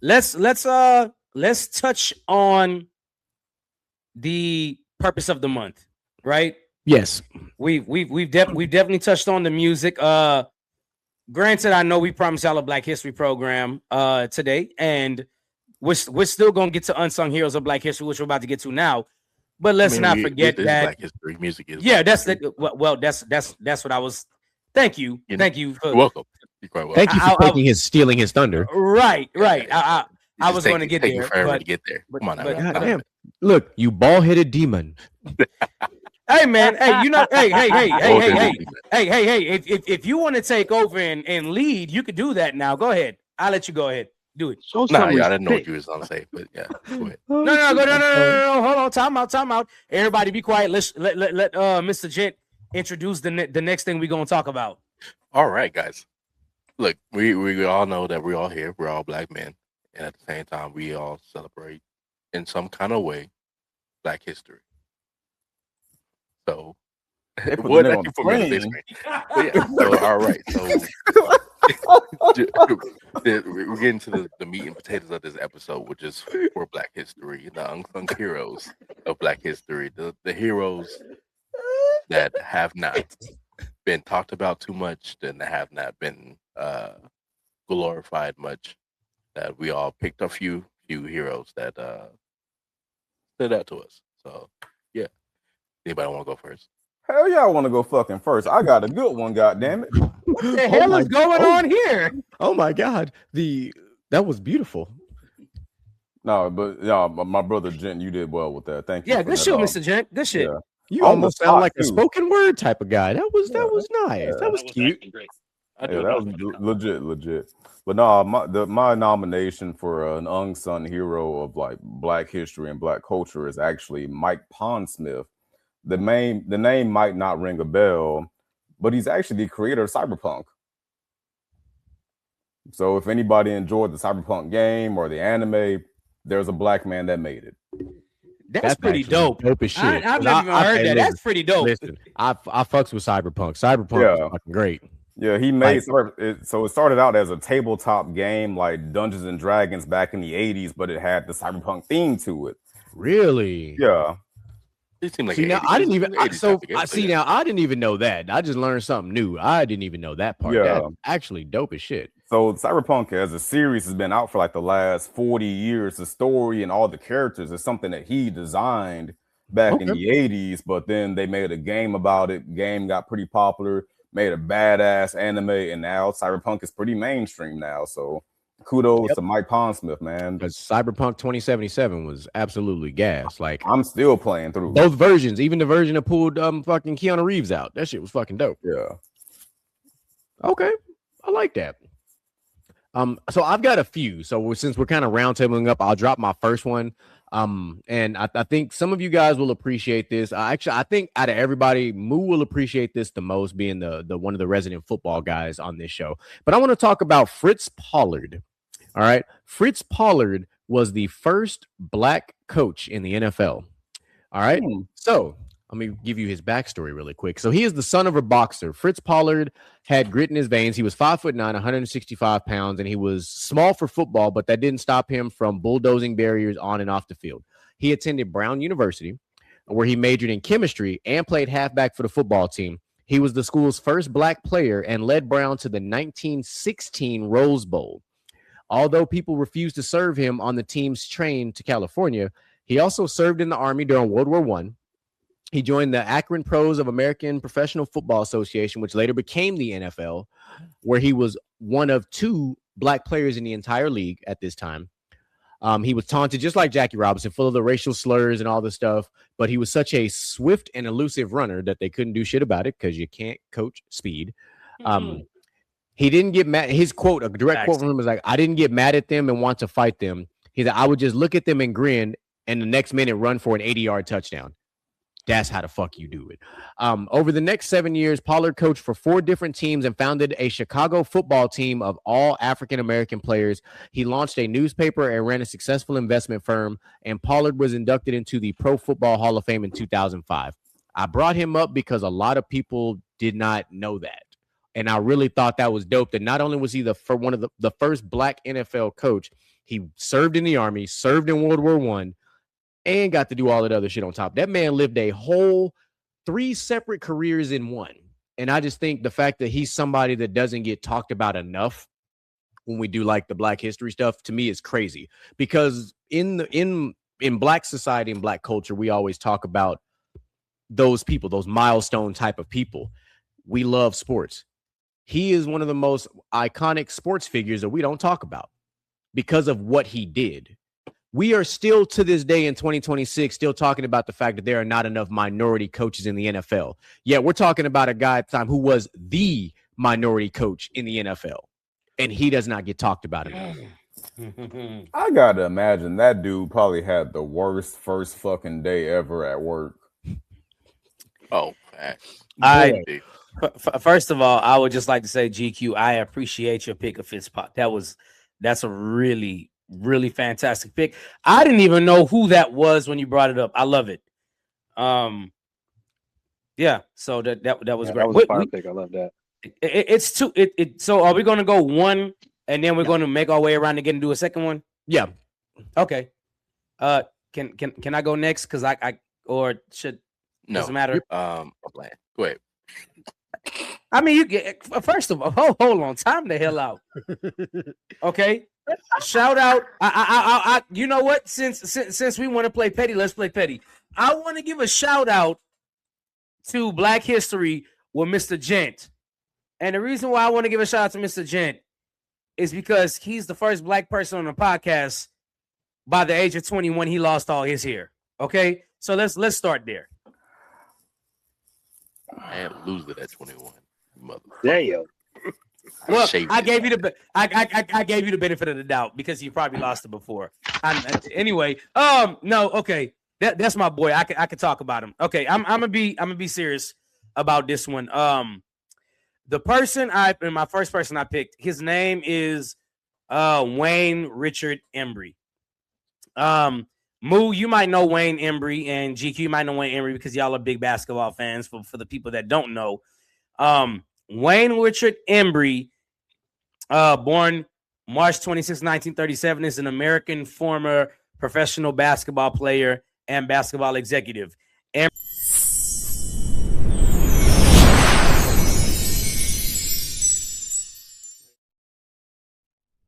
let's touch on the purpose of the month, right? Yes. We've definitely touched on the music. Granted, I know we promised y'all a Black History program today, and we're still gonna get to unsung heroes of Black History, which we're about to get to now. But let's not forget this that Black history music is. yeah, Black that's history. well, that's what I was. Thank you. You're For, welcome. You're quite welcome. Thank you for stealing his thunder. Right. Yeah. I was going to get take there. you forever to get there. Come on now. God damn. Look, you bald-headed demon. Hey man, hey, you know, hey. If you want to take over and lead, you could do that now. Go ahead. I'll let you go ahead. Do it. I didn't know what you was gonna say, but yeah, go ahead. No. Hold on. Time out. Everybody be quiet. Let Mr. Jet introduce the next thing we're gonna talk about. All right, guys. Look, we all know that we're all here. We're all Black men, and at the same time, we all celebrate in some kind of way Black history. So, what I put me on the big screen. Yeah, so all right, so we're getting to the meat and potatoes of this episode, which is for Black history, the unsung heroes of Black history, the heroes that have not been talked about too much, and have not been glorified much. That we all picked a few heroes that stood out to us. So yeah, anybody want to go first? Hell yeah, I want to go fucking first. I got a good one, goddammit. What the hell is going on here? Oh my God. That was beautiful. No, but yeah, my brother Jen, you did well with that. Thank you. Yeah, good shit, Mr. Jen. Good shit. Yeah. You almost sound like a spoken word type of guy. That was nice. Yeah. That was cute. Great. Yeah, that was legit. But no, my nomination for an unsung hero of like Black history and Black culture is actually Mike Pondsmith. The name might not ring a bell, but he's actually the creator of Cyberpunk. So if anybody enjoyed the Cyberpunk game or the anime, there's a Black man that made it. That's pretty dope. Dope as shit. I've never even heard that. That's pretty dope. Listen, I fucks with Cyberpunk. Cyberpunk is fucking great. Yeah, he made so it started out as a tabletop game like Dungeons and Dragons back in the 80s, but it had the Cyberpunk theme to it. Really? Yeah. It seemed like now I didn't even now I didn't even know that. I just learned something new. I didn't even know that part. Yeah. That's actually dope as shit. So Cyberpunk as a series has been out for like the last 40 years. The story and all the characters is something that he designed back in the 80s, but then they made a game about it. Game got pretty popular, made a badass anime, and now Cyberpunk is pretty mainstream now. So kudos to Mike Pondsmith, man. Because Cyberpunk 2077 was absolutely gas. Like I'm still playing through both versions, even the version that pulled fucking Keanu Reeves out. That shit was fucking dope. Yeah. Okay, I like that. So I've got a few. So since we're kind of roundtabling up, I'll drop my first one. And I think some of you guys will appreciate this. I think out of everybody, Moo will appreciate this the most, being the one of the resident football guys on this show. But I want to talk about Fritz Pollard. All right. Fritz Pollard was the first Black coach in the NFL. All right. So let me give you his backstory really quick. So he is the son of a boxer. Fritz Pollard had grit in his veins. He was 5'9", 165 pounds, and he was small for football, but that didn't stop him from bulldozing barriers on and off the field. He attended Brown University, where he majored in chemistry and played halfback for the football team. He was the school's first Black player and led Brown to the 1916 Rose Bowl. Although people refused to serve him on the team's train to California, he also served in the Army during World War I. He joined the Akron Pros of American Professional Football Association, which later became the NFL, where he was one of 2 Black players in the entire league at this time. He was taunted just like Jackie Robinson, full of the racial slurs and all this stuff, but he was such a swift and elusive runner that they couldn't do shit about it because you can't coach speed. He didn't get mad. His quote, a direct quote from him was like, "I didn't get mad at them and want to fight them." He said, "I would just look at them and grin and the next minute run for an 80-yard touchdown." That's how the fuck you do it. Over the next 7 years, Pollard coached for 4 different teams and founded a Chicago football team of all African-American players. He launched a newspaper and ran a successful investment firm, and Pollard was inducted into the Pro Football Hall of Fame in 2005. I brought him up because a lot of people did not know that. And I really thought that was dope, that not only was he one of the first Black NFL coach, He served in the Army, served in World War I, and got to do all that other shit on top. That man lived a whole 3 separate careers in one. And I just think the fact that he's somebody that doesn't get talked about enough when we do like the Black history stuff, to me is crazy. Because in Black society and Black culture, we always talk about those people, those milestone type of people. We love sports. He is one of the most iconic sports figures that we don't talk about because of what he did. We are still to this day in 2026 still talking about the fact that there are not enough minority coaches in the NFL. Yet we're talking about a guy at the time who was the minority coach in the NFL, and he does not get talked about enough. I gotta imagine that dude probably had the worst first fucking day ever at work. Oh, facts. First of all, I would just like to say, GQ, I appreciate your pick of Fitzpatrick. That's a really, really fantastic pick. I didn't even know who that was when you brought it up. I love it. Yeah. So that was great. That was a fire pick. I love that. It's two. So are we going to go one and then we're going to make our way around again and do a second one? Yeah. Okay. Can I go next? Because I or should no doesn't matter. Go ahead. I mean, you get first of all, hold on, time the hell out. Okay, shout out. I you know what? Since we want to play petty, let's play petty. I want to give a shout out to Black History with Mr. Gent, and the reason why I want to give a shout out to Mr. Gent is because he's the first Black person on the podcast. By the age of 21, he lost all his hair. Okay, so let's start there. I am losing at 21. Mother. Damn. Well, I gave you I gave you the benefit of the doubt because you probably lost it before. Anyway, no, okay, that's my boy. I could talk about him. Okay, I'm gonna be serious about this one. The person my first person I picked, his name is Wayne Richard Embry. Moo, you might know Wayne Embry, and GQ, you might know Wayne Embry because y'all are big basketball fans. For the people that don't know, Wayne Richard Embry, born March 26, 1937, is an American former professional basketball player and basketball executive.